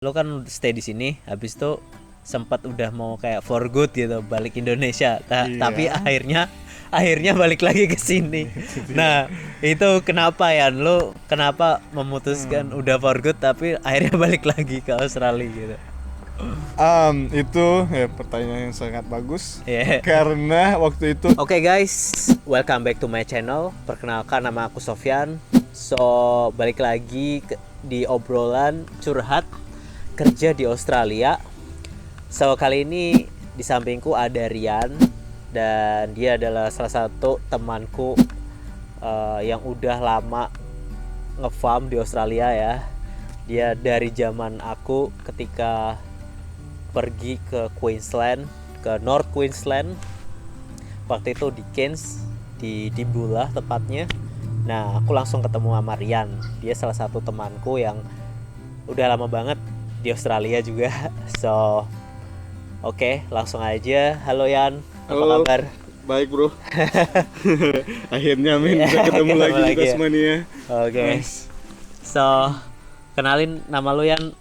lo kan stay di sini, habis itu sempat udah mau kayak for good gitu balik Indonesia. Tapi Iya. akhirnya balik lagi ke sini. Nah, itu kenapa ya? Lo kenapa memutuskan udah for good tapi akhirnya balik lagi ke Australia gitu? Itu ya pertanyaan yang sangat bagus. Yeah. Karena waktu itu Oke guys, welcome back to my channel. Perkenalkan, nama aku Sofyan. So, balik lagi di obrolan curhat kerja di Australia. So, kali ini di sampingku ada Rian, dan dia adalah salah satu temanku yang udah lama nge-farm di Australia ya. Dia dari zaman aku ketika pergi ke Queensland, ke North Queensland. Waktu itu di Cairns, di Bulah tepatnya. Nah, aku langsung ketemu sama Rian. Dia salah satu temanku yang udah lama banget di Australia juga. So, oke, langsung aja. Halo Yan, apa Halo. kabar? Baik bro. Akhirnya bisa ketemu lagi di Tasmania. Oke. Nice. So, kenalin nama lo Yan.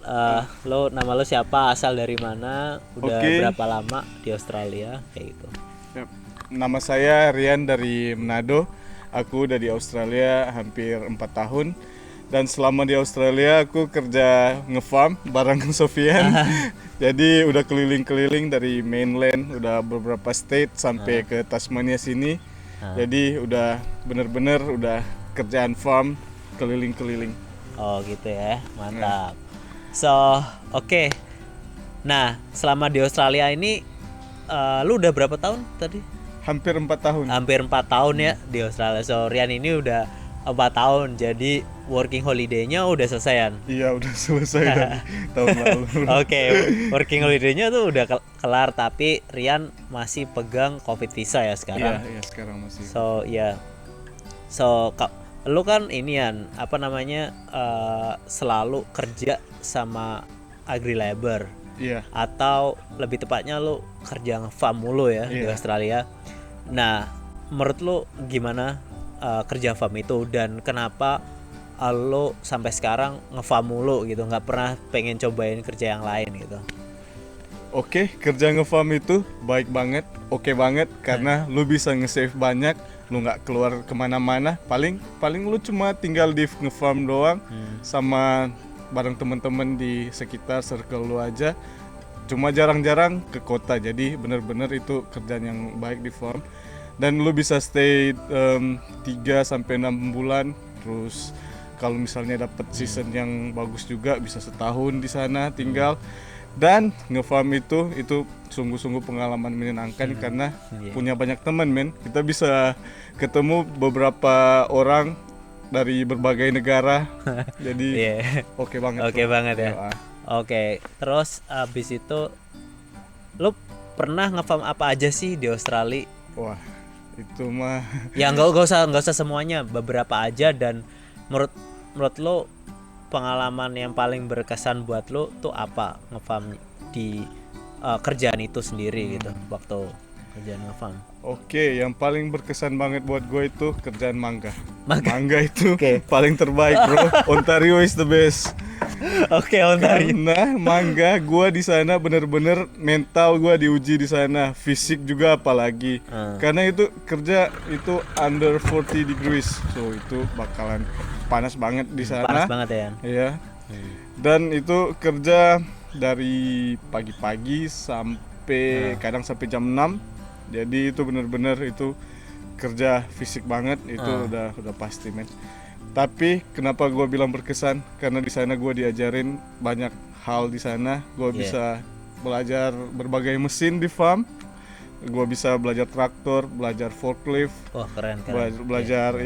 Nama lo siapa? Asal dari mana? Udah Oke. berapa lama di Australia? Kayak gitu. Yap. Nama saya Rian dari Manado. Aku udah di Australia hampir 4 tahun. Dan selama di Australia aku kerja nge-farm bareng Sofian. Jadi udah keliling-keliling dari mainland, udah beberapa state sampai ke Tasmania sini. Jadi udah bener-bener udah kerjaan farm keliling-keliling. Oh gitu ya, mantap. So, oke. Nah, selama di Australia ini, lu udah berapa tahun tadi? Hampir 4 tahun. Hampir 4 tahun ya di Australia. So, Rian ini udah 4 tahun, jadi working holiday-nya udah selesaian. Iya udah selesai dari tahun lalu. Oke, working holiday-nya tuh udah kelar, tapi Rian masih pegang COVID visa ya sekarang. Iya sekarang masih. So, ya. So, lu kan inian apa namanya selalu kerja sama agri labor. Iya. Atau lebih tepatnya lu kerja nge-farm mulu ya di Australia. Nah, menurut lu gimana kerja farm itu, dan kenapa lu sampai sekarang nge-farm mulu gitu, nggak pernah pengen cobain kerja yang lain gitu? Oke, kerja nge-farm itu baik banget, oke banget, karena lu bisa nge-save banyak, lu nggak keluar kemana-mana, paling lu cuma tinggal di nge-farm doang, sama bareng temen-temen di sekitar circle lu aja, cuma jarang-jarang ke kota. Jadi bener-bener itu kerjaan yang baik di farm, dan lu bisa stay 3-6 bulan. Terus kalau misalnya dapat season yang bagus juga bisa setahun di sana tinggal. Dan nge-farm itu sungguh-sungguh pengalaman menyenangkan, karena punya banyak teman, men. Kita bisa ketemu beberapa orang dari berbagai negara. Jadi oke banget. Oke banget ya. Ya. Oke, terus abis itu lu pernah nge-farm apa aja sih di Australia? Wah, itu mah Ya nggak usah semuanya, beberapa aja. Dan menurut lo pengalaman yang paling berkesan buat lo tuh apa nge-farm di kerjaan itu sendiri gitu, waktu kerjaan nge-farm? Oke, yang paling berkesan banget buat gue itu kerjaan mangga. Mangga itu Oke. paling terbaik, bro. Ontario is the best. Oke, Ontario. Karena mangga gue di sana bener-bener mental gue diuji di sana, fisik juga apalagi. Karena itu kerja itu under 40 degrees, so itu bakalan panas banget di sana. Panas banget ya. Iya. Dan itu kerja dari pagi-pagi sampai kadang sampai jam 6. Jadi itu bener-bener itu kerja fisik banget, itu udah pasti, men. Tapi kenapa gue bilang berkesan? Karena di sana gue diajarin banyak hal di sana. Gue bisa belajar berbagai mesin di farm. Gue bisa belajar traktor, belajar forklift. Wah, keren. Belajar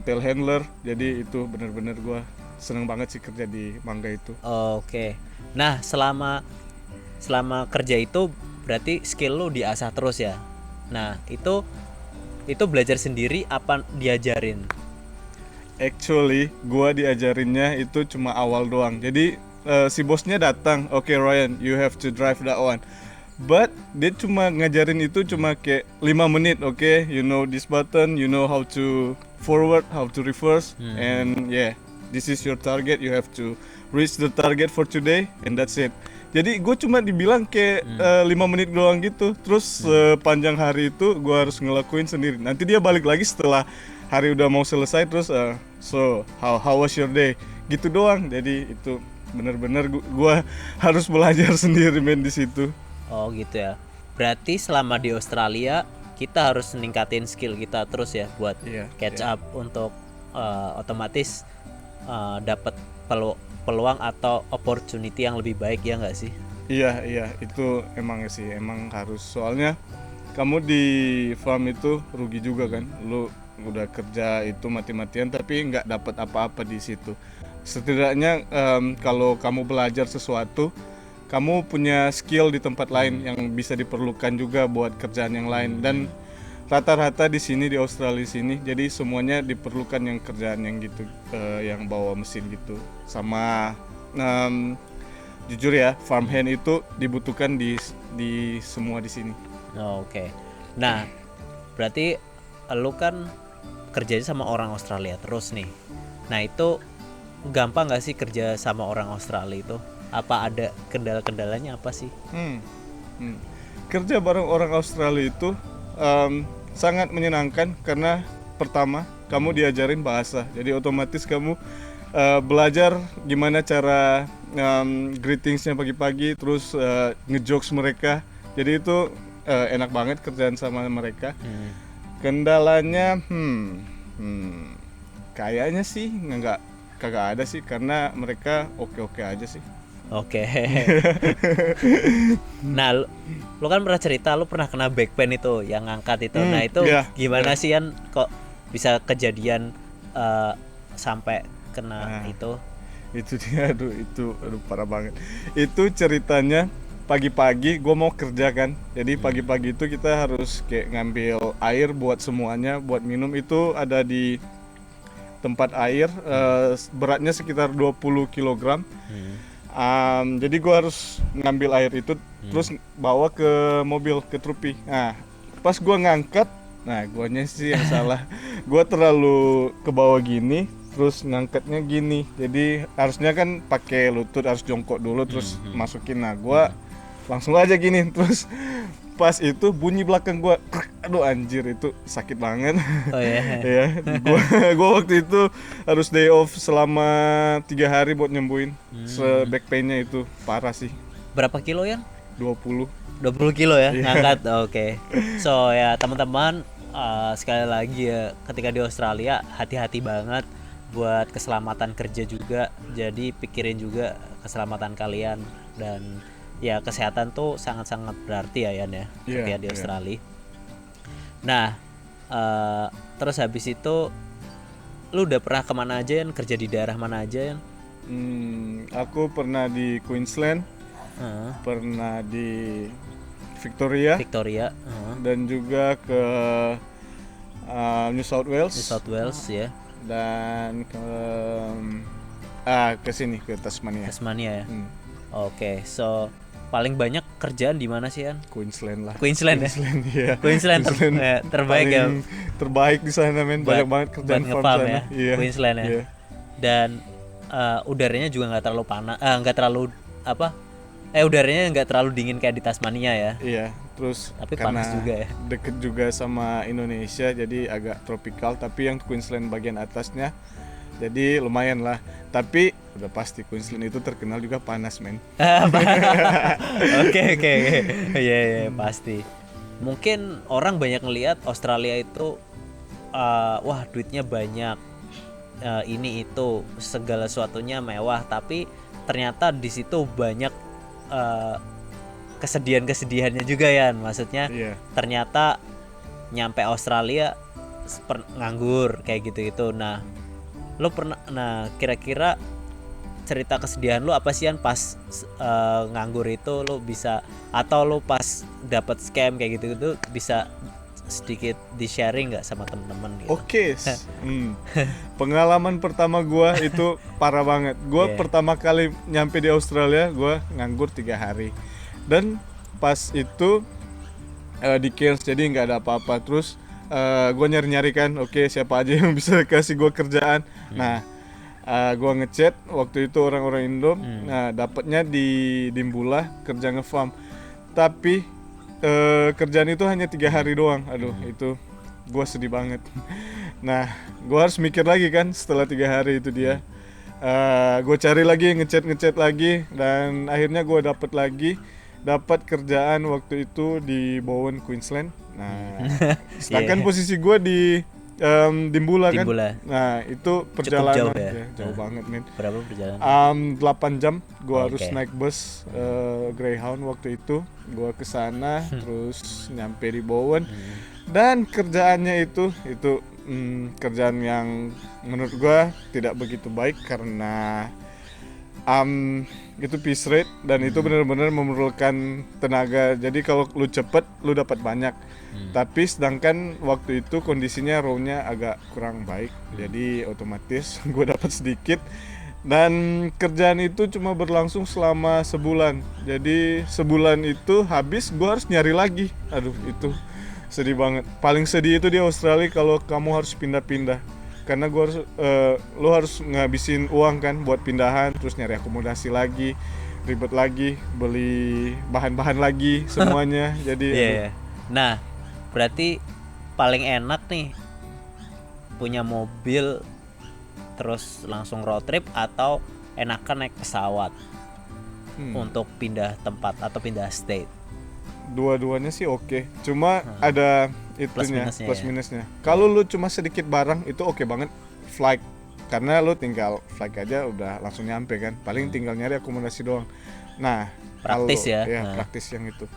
telehandler. Jadi itu bener-bener gue seneng banget sih kerja di mangga itu. Oke. Nah, selama kerja itu berarti skill lu diasah terus ya. Nah, itu belajar sendiri apa diajarin? Actually, gua diajarinnya itu cuma awal doang. Jadi si bosnya datang, oke, Ryan, you have to drive that one. But dia cuma ngajarin itu cuma kayak 5 menit, oke, you know this button, you know how to forward, how to reverse, and this is your target, you have to reach the target for today and that's it. Jadi gue cuma dibilang kayak 5 menit doang gitu. Terus sepanjang hari itu gue harus ngelakuin sendiri. Nanti dia balik lagi setelah hari udah mau selesai. Terus so how was your day? Gitu doang. Jadi itu bener-bener gue harus belajar sendiri main di situ. Oh gitu ya. Berarti selama di Australia kita harus ningkatin skill kita terus ya buat catch up untuk otomatis dapat peluang atau opportunity yang lebih baik, ya nggak sih? Iya itu emang sih emang harus, soalnya kamu di farm itu rugi juga kan, lu udah kerja itu mati-matian tapi nggak dapat apa-apa di situ. Setidaknya kalau kamu belajar sesuatu, kamu punya skill di tempat lain yang bisa diperlukan juga buat kerjaan yang lain. Dan rata-rata di sini di Australia sini, jadi semuanya diperlukan yang kerjaan yang gitu, yang bawa mesin gitu. Sama jujur ya, farmhand itu dibutuhkan di semua di sini. Oke. Nah, berarti lu kan kerjanya sama orang Australia terus nih. Nah, itu gampang nggak sih kerja sama orang Australia itu? Apa ada kendala-kendalanya apa sih? Kerja bareng orang Australia itu sangat menyenangkan karena pertama kamu diajarin bahasa, jadi otomatis kamu belajar gimana cara greetingsnya pagi-pagi, terus ngejokes mereka, jadi itu enak banget kerjaan sama mereka. Kendalanya kayaknya sih kagak ada sih, karena mereka oke-oke aja sih. Oke. Nah, lu kan pernah cerita lu pernah kena back pain itu yang ngangkat itu. Nah, itu gimana sih Yan kok bisa kejadian sampai kena itu? Itu dia, aduh parah banget. Itu ceritanya pagi-pagi gue mau kerja kan. Jadi pagi-pagi itu kita harus kayak ngambil air buat semuanya, buat minum. Itu ada di tempat air, beratnya sekitar 20 kg. Jadi gue harus ngambil air itu terus bawa ke mobil, ke trupi. Nah, pas gue ngangkat, nah guanya sih yang salah. Gue terlalu ke bawah gini, terus ngangkatnya gini. Jadi harusnya kan pakai lutut, harus jongkok dulu terus masukin. Nah, gue langsung aja gini, terus pas itu bunyi belakang gue, aduh anjir, itu sakit banget. Oh iya. Ya, gue waktu itu harus day off selama 3 hari buat nyembuhin. Back painnya itu parah sih. Berapa kilo Yan? 20 kilo ya ngangkat. Oke. So ya teman-teman, sekali lagi ya, ketika di Australia hati-hati banget buat keselamatan kerja juga. Jadi pikirin juga keselamatan kalian, dan ya kesehatan tuh sangat-sangat berarti ya Yan ya, ketika di Australia. Nah, terus habis itu lu udah pernah kemana aja Yan? Kerja di daerah mana aja Yan? Aku pernah di Queensland, pernah di Victoria, dan juga ke New South Wales ya, dan ke sini, ke Tasmania ya. Oke, so paling banyak kerjaan di mana sih Yan? Queensland lah. Queensland ya. Queensland terbaik ya. Terbaik di sana men, banyak banget kerjaan farm sana. Ya. Queensland ya. Dan udaranya juga nggak terlalu panas, udaranya nggak terlalu dingin kayak di Tasmania ya. Iya, terus tapi panas juga ya. Deket juga sama Indonesia, jadi agak tropical. Tapi yang Queensland bagian atasnya, jadi lumayan lah. Tapi udah pasti Queensland itu terkenal juga panas men. Oke. Iya, pasti. Mungkin orang banyak ngelihat Australia itu wah duitnya banyak, ini itu segala sesuatunya mewah, tapi ternyata di situ banyak kesedihan-kesedihannya juga ya. Maksudnya ternyata nyampe Australia nganggur kayak gitu-gitu. Nah, lo pernah, kira-kira cerita kesedihan lo apa sih Yan pas nganggur itu lo bisa, atau lo pas dapat scam kayak gitu-gitu, bisa sedikit di sharing nggak sama teman-teman gitu? Oke. Pengalaman pertama gue itu parah banget. Gue pertama kali nyampe di Australia, gue nganggur 3 hari, dan pas itu di Cairns, jadi nggak ada apa-apa. Terus gue nyari-nyari kan, oke, siapa aja yang bisa kasih gue kerjaan. Nah, Gua ngechat waktu itu orang-orang Indo. Nah, dapatnya di Dimbula kerja ngefarm. Tapi kerjaan itu hanya 3 hari doang. Aduh, itu gua sedih banget. Nah, gua harus mikir lagi kan setelah 3 hari itu dia. Gue cari lagi, ngechat lagi, dan akhirnya gue dapat kerjaan waktu itu di Bowen, Queensland. Nah, sedangkan posisi gue di Dimbula kan. Nah, itu perjalanan jauh ya? Jauh banget, men. Berapa perjalanan? 8 jam gue harus naik bus Greyhound waktu itu. Gue ke sana terus nyampe di Bowen. Dan kerjaannya itu kerjaan yang menurut gue tidak begitu baik karena itu piece rate dan itu benar-benar memerlukan tenaga. Jadi kalau lu cepet lu dapat banyak. Tapi sedangkan waktu itu kondisinya row-nya agak kurang baik. Jadi otomatis gue dapat sedikit. Dan kerjaan itu cuma berlangsung selama sebulan. Jadi sebulan itu habis gue harus nyari lagi. Aduh, itu sedih banget. Paling sedih itu di Australia kalau kamu harus pindah-pindah. Karena lu harus ngabisin uang kan buat pindahan, terus nyari akomodasi lagi, ribet lagi, beli bahan-bahan lagi semuanya. Jadi Nah, berarti paling enak nih punya mobil terus langsung road trip atau enakan naik pesawat untuk pindah tempat atau pindah state? Dua-duanya sih oke. Cuma ada itunya plus minusnya. Kalau lu cuma sedikit barang itu oke banget flight. Karena lu tinggal flight aja udah langsung nyampe kan. Paling tinggal nyari akomodasi doang. Nah, praktis praktis yang itu.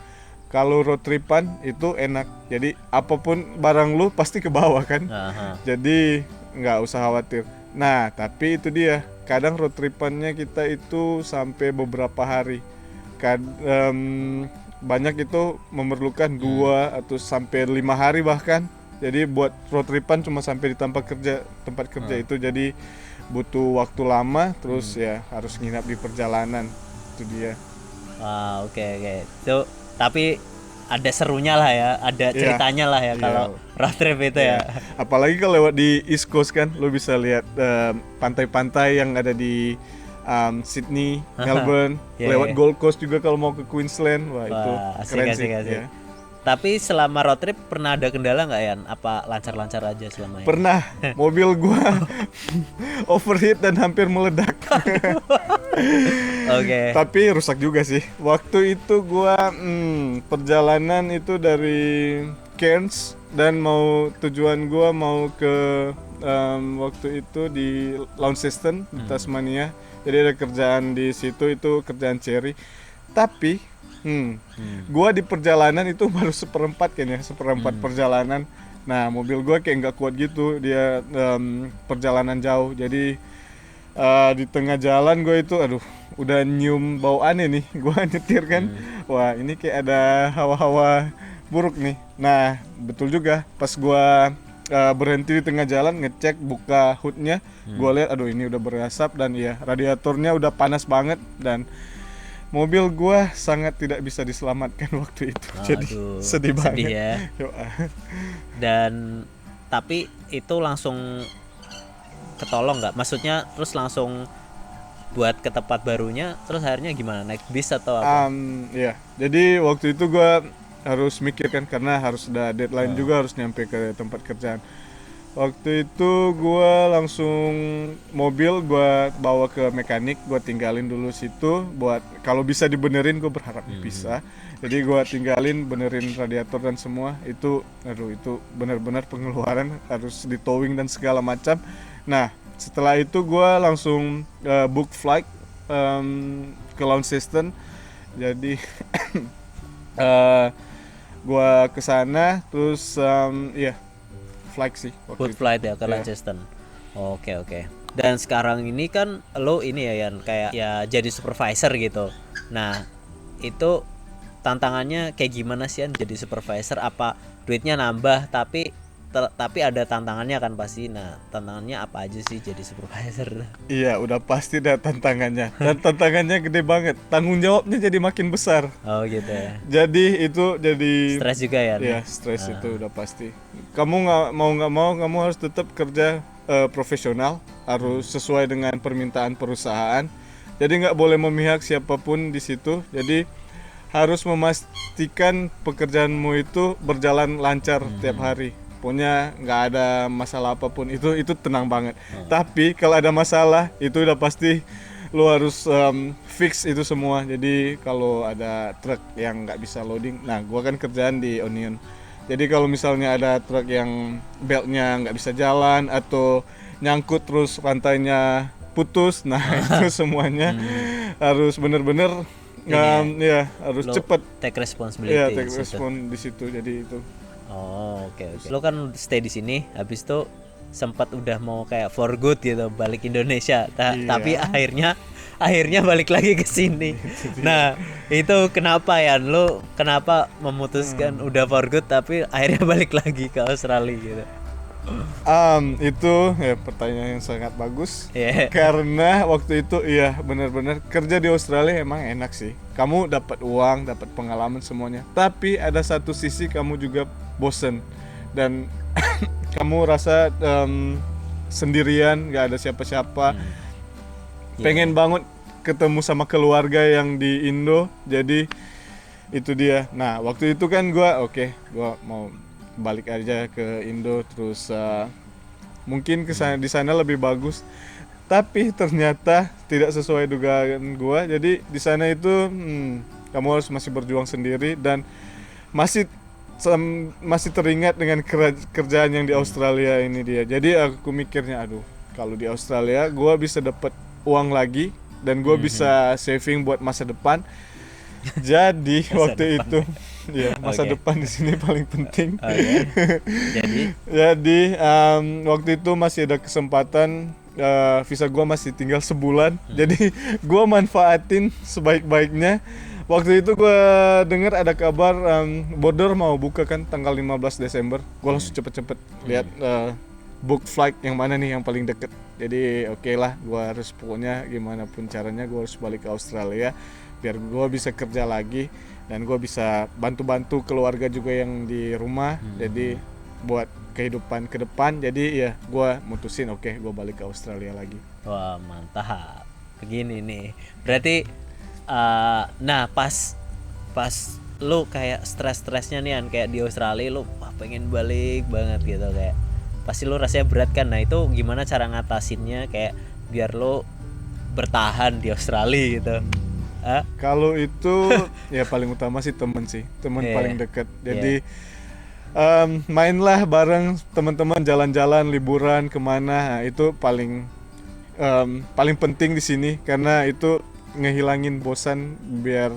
Kalau road tripan itu enak. Jadi apapun barang lu pasti ke bawah kan. Jadi nggak usah khawatir. Nah, tapi itu dia. Kadang road tripannya kita itu sampai beberapa hari. Banyak itu memerlukan 2 atau sampai 5 hari bahkan. Jadi buat road tripan cuma sampai di tempat kerja itu, jadi butuh waktu lama. Terus ya harus nginap di perjalanan. Itu dia. Oke. Itu tapi ada serunya lah ya, ada ceritanya lah ya kalau road trip itu ya. Apalagi kalau lewat di East Coast kan, lo bisa lihat pantai-pantai yang ada di Sydney, Melbourne, lewat Gold Coast juga kalau mau ke Queensland. Wah, itu keren sih. Ya. Tapi selama road trip pernah ada kendala nggak Yan? Apa lancar-lancar aja selama ini? Pernah, mobil gua overheat dan hampir meledak. Tapi rusak juga sih. Waktu itu gua perjalanan itu dari Cairns dan tujuan gua mau ke waktu itu di Launceston di Tasmania. Jadi ada kerjaan di situ, itu kerjaan cherry. Tapi gua di perjalanan itu baru seperempat perjalanan. Nah, mobil gua kayak nggak kuat gitu, dia perjalanan jauh. Jadi di tengah jalan gua itu udah nyium bau aneh nih. Gua nyetir kan, wah ini kayak ada hawa-hawa buruk nih. Nah, betul juga, pas gua berhenti di tengah jalan, ngecek buka hoodnya, gue lihat ini udah berasap dan radiatornya udah panas banget dan mobil gue sangat tidak bisa diselamatkan waktu itu. Jadi sedih banget ya. Dan tapi itu langsung ketolong nggak? Maksudnya terus langsung buat ke tempat barunya, terus akhirnya gimana, naik bis atau apa? Jadi waktu itu gue harus mikirkan karena harus ada deadline juga, harus nyampe ke tempat kerjaan. Waktu itu gue langsung mobil gue bawa ke mekanik, gue tinggalin dulu situ buat kalau bisa dibenerin, gue berharap bisa. Jadi gue tinggalin, benerin radiator dan semua itu. Itu benar-benar pengeluaran, harus di towing dan segala macam. Nah, setelah itu gue langsung book flight ke Launceston. Jadi gua kesana terus flight sih food flight ya ke Launceston. Oke. Dan sekarang ini kan lo ini ya Yan, kayak ya jadi supervisor gitu. Nah, itu tantangannya kayak gimana sih Yan jadi supervisor? Apa duitnya nambah tapi ada tantangannya kan pasti. Nah, tantangannya apa aja sih jadi supervisor? Iya, udah pasti ada tantangannya. Dan tantangannya gede banget. Tanggung jawabnya jadi makin besar. Oh gitu ya. Jadi itu jadi stres juga ya? Iya, stres itu udah pasti. Kamu nggak mau kamu harus tetap kerja profesional, harus sesuai dengan permintaan perusahaan. Jadi nggak boleh memihak siapapun di situ. Jadi harus memastikan pekerjaanmu itu berjalan lancar tiap hari. Pokoknya nggak ada masalah apapun, itu tenang banget. Tapi kalau ada masalah itu udah pasti lo harus fix itu semua. Jadi kalau ada truk yang nggak bisa loading, nah gua kan kerjaan di Onion. Jadi kalau misalnya ada truk yang beltnya nggak bisa jalan atau nyangkut terus rantainya putus, nah itu semuanya harus bener-bener ya harus Lo cepet. take responsibility. Iya, take di situ. respon di situ. Jadi itu. Oh, oke. Lo kan stay di sini, habis itu sempat udah mau kayak for good gitu balik Indonesia. Iya. Tapi akhirnya balik lagi ke sini. Nah, itu kenapa ya? Lo kenapa memutuskan udah for good tapi akhirnya balik lagi ke Australia gitu? Itu ya pertanyaan yang sangat bagus. Iya. Karena waktu itu iya benar-benar kerja di Australia emang enak sih. Kamu dapat uang, dapat pengalaman semuanya. Tapi ada satu sisi kamu juga bosen dan kamu rasa sendirian, nggak ada siapa-siapa. Pengen banget ketemu sama keluarga yang di Indo. Jadi itu dia. Nah waktu itu kan gua mau balik aja ke Indo, terus mungkin di sana lebih bagus, tapi ternyata tidak sesuai dugaan gua. Jadi di sana itu kamu harus masih berjuang sendiri dan masih teringat dengan kerjaan yang di Australia ini dia. Jadi aku mikirnya aduh, kalau di Australia gua bisa dapat uang lagi dan gua bisa saving buat masa depan. Jadi waktu itu ya masa depan di sini paling penting. Jadi waktu itu masih ada kesempatan, visa gua masih tinggal sebulan. Jadi gua manfaatin sebaik-baiknya. Waktu itu gua dengar ada kabar border mau buka kan tanggal 15 Desember. Gua langsung cepet-cepet lihat book flight yang mana nih yang paling deket. Jadi oke lah, gua harus pokoknya gimana pun caranya gua harus balik ke Australia biar gua bisa kerja lagi dan gua bisa bantu-bantu keluarga juga yang di rumah. Jadi buat kehidupan ke depan. Jadi ya gua mutusin gua balik ke Australia lagi. Wah, mantap. Begini nih. Berarti nah pas lu kayak stres-stresnya nih kan kayak di Australia lu pengen balik banget gitu, kayak pasti lu rasanya berat kan. Nah itu gimana cara ngatasinnya kayak biar lu bertahan di Australia gitu? Kalau itu ya paling utama sih teman paling dekat. Jadi mainlah bareng teman-teman, jalan-jalan, liburan kemana. Nah, itu paling penting di sini karena itu ngehilangin bosan biar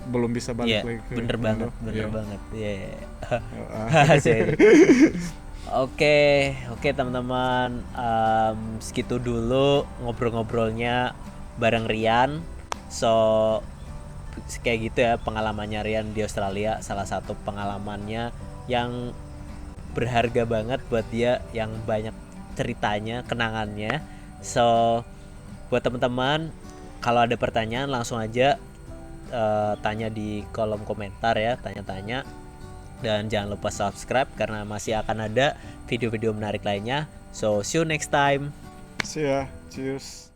belum bisa balik lagi ke bener Indo. bener banget. Oke teman-teman, segitu dulu ngobrol-ngobrolnya bareng Rian. So kayak gitu ya pengalamannya Rian di Australia, salah satu pengalamannya yang berharga banget buat dia, yang banyak ceritanya, kenangannya. So buat teman-teman kalau ada pertanyaan langsung aja tanya di kolom komentar ya, tanya-tanya. Dan jangan lupa subscribe karena masih akan ada video-video menarik lainnya. So see you next time. See ya. Cheers.